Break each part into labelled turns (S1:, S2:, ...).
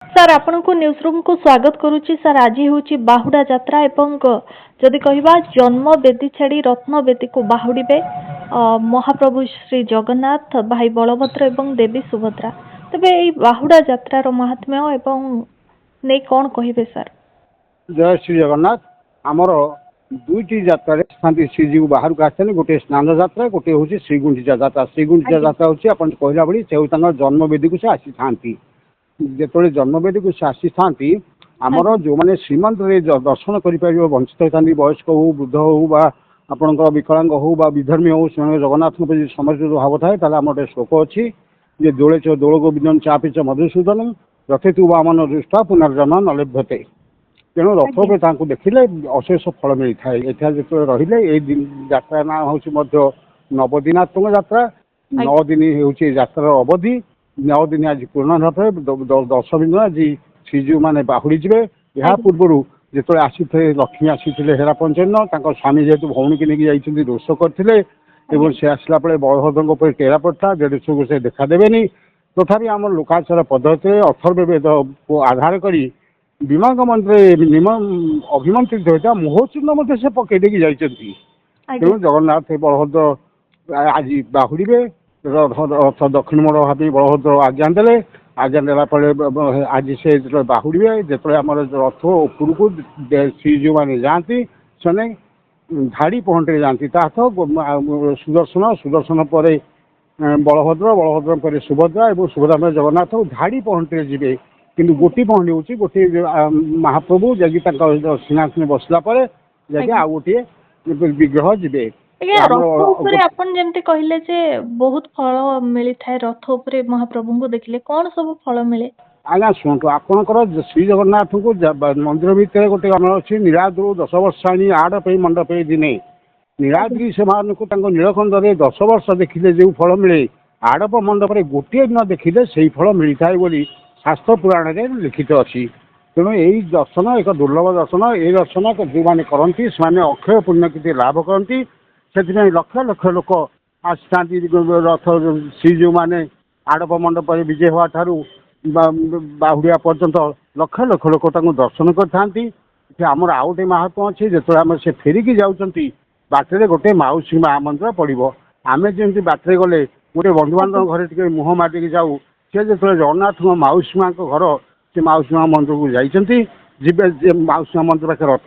S1: Sir आपण को news room को स्वागत करुच्ची। सर आज हूँ बाहुड़ा यात्रा एवं जदि कहवा जन्म बेदी छाड़ी रत्न बेदी को बाहुड़े महाप्रभु श्री जगन्नाथ भाई बलभद्र एवं देवी सुभद्रा। तेबे एई बाहुड़ा यात्रार महात्म्य एवं नहीं कौन कहिबे सर?
S2: जय श्री जगन्नाथ। आमर दुईटी यात्रा स्थान श्रीजी बाहर को आसते गोटे स्नान यात्रा गोटे हूँ श्रीगुंडिचा यात्रा। श्रीगुंडिचा यात्रा हूँ अपन कहला भाई से जन्मवेदी को से आसी था। जो जन्मवेदी को से आसी था आमर जो मैंने श्रीमंत दर्शन कर वंचित होता वयस्क हो वृद्ध हो आपणकर विकलांग हो विधर्मी हो जगन्नाथ समर्पित भाव थाए आम गोटे श्लोक अच्छी जे दोले च दोल गोविंदन चापी च मधुसूदन रथे तु वामन दृष्टा पुनर्जन्म न लभ्यते। तेणु रथ पे देखिले अशेष फल मिलता है। एठा जो रही यात्रा ना हूँ नवदिनात्मक यात्रा। 9 दिन हूँ यात्रार अवधि। 9 दिन आज पूर्ण रथ 10 दिन आज श्रीजीव मैंने बाहुड़ी जी। या पूर्व जो आसी लक्ष्मी आसी हेरा पंचन्न स्वामी जेहेतु भौणी की लेकिन जाइए रोष करते से आसला बलभद्र टेरा पड़ता देश को से देखादेवे तथापि आम लोकाचार पद्धति अथर्ववेद को आधार करी विमान मंत्री अभिमंत्रित होता मुहचिन्ह से पकईदे जाती। तेणु जगन्नाथ बलभद्र आज बाहुड़े रथ दक्षिण मोड़ भावी बलभद्र आज्ञा देले। आज्ञा देला आज से बाहुड़े जो आम रथ उपड़ को श्रीजीव मैंने जाती से धाड़ी पहंटे जाती सुदर्शन सुदर्शन पर बलभद्र बलभद्र पर सुभद्रा और सुभद्रा जगन्नाथ धाड़ी पहंटे जी कि गोटी पहंडी हूँ गोटे महाप्रभु जैकि सिंहासन बसला आ गोटे विग्रह जी।
S1: आपण जेमती कहले जे बहुत फल मिलता है रथ उपरे महाप्रभु को देखिले कौन सब फल मिले?
S2: आज्ञा शुणु आपंकर श्री जगन्नाथ को मंदिर भितर गोटे अच्छी नीलाद्रि 10 वर्षाणी आड़पे मंडपे दिने नीलाद्रि से नीलकंठ 10 वर्ष देखिले जो फल मिले आड़प मंडप गोटे दिन देखिले से फल मिलता है बोली शास्त्र पुराण में लिखित अच्छी। तेणु यही दर्शन एक दुर्लभ दर्शन। ये दर्शन जो मैंने करती से अक्षय पुण्य किसी लाभ करती से लक्ष लक्ष लोक आसता रथ श्रीजीव मैंने आड़प मंडप विजय हवा ठारू बाहुड़िया पर्यंत लक्ष लक्ष लोक दर्शन करते। आमर आउ गए महात्मा अच्छे जो आम से फेरिकी जाऊँच बाटर गोटे मौसी माँ मंदिर पड़ो आम जमी बाटर गले गोटे बंधु बांधव घर टे मुह माटिक जाऊ सी जो जगन्नाथ मौसी माँ घर से मौसी माँ मंदिर को जाइए जी मौसी माँ मंदिर पाखे रथ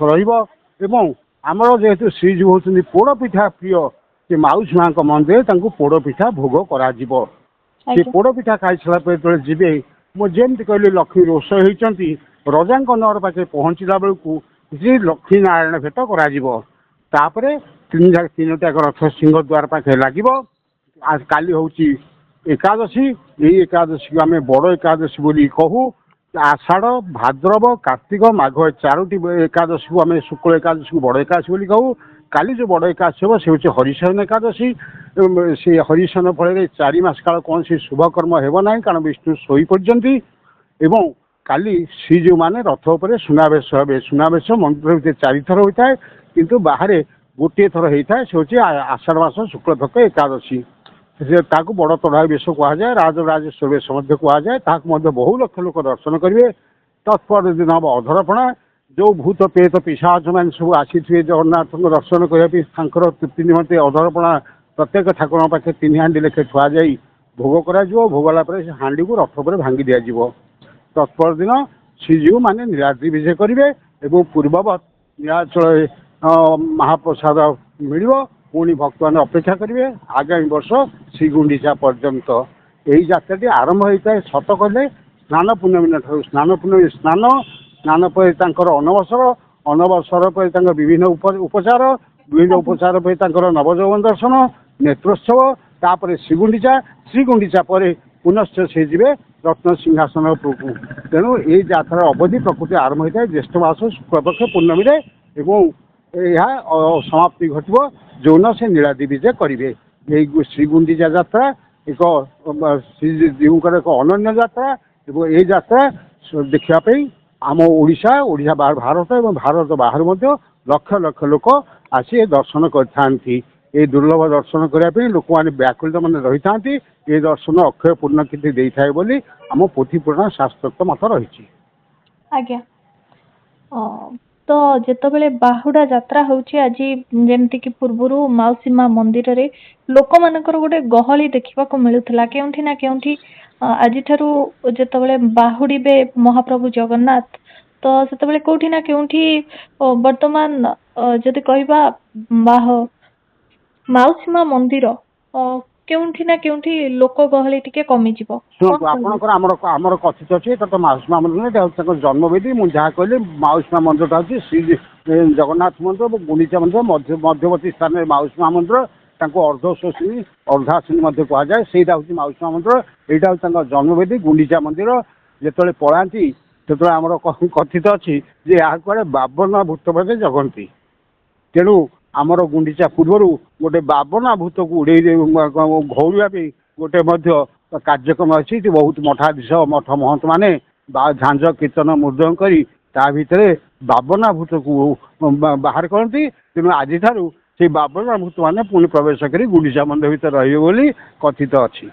S2: रमर जेहेतु श्रीजीव होती पोड़पिठा प्रिय से मौसी माँ मंदिर पोड़पिठा भोग कर पोड़पिठा खाई सारा जो जी मुझे कहली लक्ष्मी रोष होती रजा नगर पाखे पहुँचला बेलू श्री लक्ष्मी नारायण भेट कर 3टा रथ सिंह द्वार पाखे लगे। आज काली हूँ एकादशी यही एकादशी को आम बड़ एकादशी बोली कहू। आषाढ़ भाद्रव कार्तिक माघ 4टी एकादशी को आम शुक्ल एकादशी को बड़ एकादशी बोली कहू। काली जो बड़ एकादशी हम से हूँ हरिशयन एकादशी। से हरिशयन फल 4 मास काल कौन सी शुभकर्म हेना कारण विष्णु शोई पड़ती एवं काली श्रीजीव मैंने रथ उपर सुनावेश हे। सुनावेश मंदिर भर 4 थर होता है किंतु बाहर गोटे थर होता है से हूँ आषाढ़ मास शुक्ल पक्ष एकादशी। ताकू बड़ तढ़ा बेश कहुए राजराजेश्वर बेश कहुए बहु लक्ष लोक दर्शन करेंगे। तत्पर दिन हम अधरपणा जो भूत प्रेत पिशाच मैंने सब आसी थे जगन्नाथ दर्शन करने तृप्ति निमंते अधरपणा प्रत्येक ठाकुर पाखे 3 हांडी लेखे थुआ जाई भोग कर भोगला हांडी को रथ पर भांगी दि जाव। तत्पर दिन श्रीजीव मैंने नीलाद्रि विजय करेंगे और पूर्ववत नीलाचल महाप्रसाद मिल पुणी भक्त मैंने अपेक्षा करेंगे आगामी वर्ष श्रीगुंडिचा पर्यंत। यही यात्राटी आरंभ होता है सत कहले स्नान पूर्णमी स्नान पूर्णमी स्नान स्नान पर अनवसर अनवसर पर विभिन्न उपचार विभिन्न उपचार पर नवजौवन दर्शन नेत्रोत्सव तापर श्रीगुंडिचा श्रीगुंडिचा पर पुनश्च से जी रत्न सिंहासन उपरकू। तेणु ये यात्रा अवधि प्रकृति आरंभ होता है ज्येष्ठ मास शुक्लपक्ष पूर्णमी यह समाप्ति घटव जो से नीलाद्रि विजय करेंगे। यही श्रीगुंडिचा यात्रा एक श्रीजीवर एक अनन्य यात्रा और ये यात्रा देखापी आम ओडिशा भारत और भारत बाहर लक्ष लक्ष लोक आसी दर्शन करते। এই ଦୁର୍ଲଭ ଦର୍ଶନ କରିବା ପାଇଁ ଲୋକମାନେ ବ୍ୟାକୁଳିତ ମାନେ ରହିଥାନ୍ତି। ଏ ଦର୍ଶନ ଅକ୍ଷୟ ପୂର୍ଣ୍ଣ କୀର୍ତ୍ତି ଦେଇଥାଏ ବୋଲି ଆମ ପୋଥି ପୁରାଣ ଶାସ୍ତ୍ରୋକ୍ତ ମତ ରହିଛି।
S1: ଆଜ୍ଞା। ତ ଯେତେବେଳେ ବାହୁଡା ଯାତ୍ରା ହଉଛି ଆଜି ଯେମିତିକି ପୂର୍ବରୁ ମାଉସୀ ମା ମନ୍ଦିରରେ ଲୋକମାନଙ୍କର ଗୋଟେ ଗହଳି ଦେଖିବାକୁ ମିଳୁଥିଲା କେଉଁଠି ନା କେଉଁଠି ଆଜିଠାରୁ ଯେତେବେଳେ ବାହୁଡିବେ ମହାପ୍ରଭୁ ଜଗନ୍ନାଥ ତ ସେତେବେଳେ କୋଉଠି ନା କେଉଁଠି ବର୍ତ୍ତମାନ ଯଦି କହିବା ମାଉସୀ ମା ମନ୍ଦିର କେଉଁଠି ନା କେଉଁଠି ଲୋକ ଗହଳି ଟିକେ କମିଯିବ।
S2: ଶୁଣନ୍ତୁ ଆପଣଙ୍କର ଆମର କଥିତ ଅଛି ଏଟା ତ ମାଉସୀ ମା ମନ୍ଦିର ଏଟା ହଉଛି ତାଙ୍କ ଜନ୍ମବେଦୀ। ମୁଁ ଯାହା କହିଲି ମାଉସୀ ମା ମନ୍ଦିରଟା ହଉଛି ଶ୍ରୀ ଜଗନ୍ନାଥ ମନ୍ଦିର ଏବଂ ଗୁଣ୍ଡିଚା ମନ୍ଦିର ମଧ୍ୟବର୍ତ୍ତୀ ସ୍ଥାନରେ ମାଉସୀ ମା ମନ୍ଦିର। ତାଙ୍କୁ ଅର୍ଦ୍ଧଶ୍ୱସିନୀ ଅର୍ଦ୍ଧାସିନୀ ମଧ୍ୟ କୁହାଯାଏ। ସେଇଟା ହଉଛି ମାଉସୀ ମା ମନ୍ଦିର। ଏଇଟା ହଉଛି ତାଙ୍କ ଜନ୍ମବେଦୀ ଗୁଣ୍ଡିଚା ମନ୍ଦିର। ଯେତେବେଳେ ପଳାନ୍ତି ସେତେବେଳେ ଆମର କଥିତ ଅଛି ଯେ ଏହା କୁଆଡ଼େ 52 ଭୂତ ବୋଧେ ଜଗନ୍ତି। ତେଣୁ ଆମର ଗୁଣ୍ଡିଚା ପୂର୍ବରୁ ଗୋଟେ 52 ଭୂତକୁ ଉଡ଼େଇ ଘଉଡ଼ିବା ପାଇଁ ଗୋଟେ ମଧ୍ୟ କାର୍ଯ୍ୟକ୍ରମ ଅଛି। ବହୁତ ମଠାଧୀଶ ମଠ ମହନ୍ତ ମାନେ ଝାଞ୍ଜ କୀର୍ତ୍ତନ ମୃଦଙ୍ଗ କରି ତା ଭିତରେ 52 ଭୂତକୁ ବାହାର କରନ୍ତି। ତେଣୁ ଆଜିଠାରୁ ସେଇ 52 ଭୂତ ମାନେ ପୁଣି ପ୍ରବେଶ କରି ଗୁଣ୍ଡିଚା ମନ୍ଦିର ଭିତରେ ରହିବେ ବୋଲି କଥିତ ଅଛି।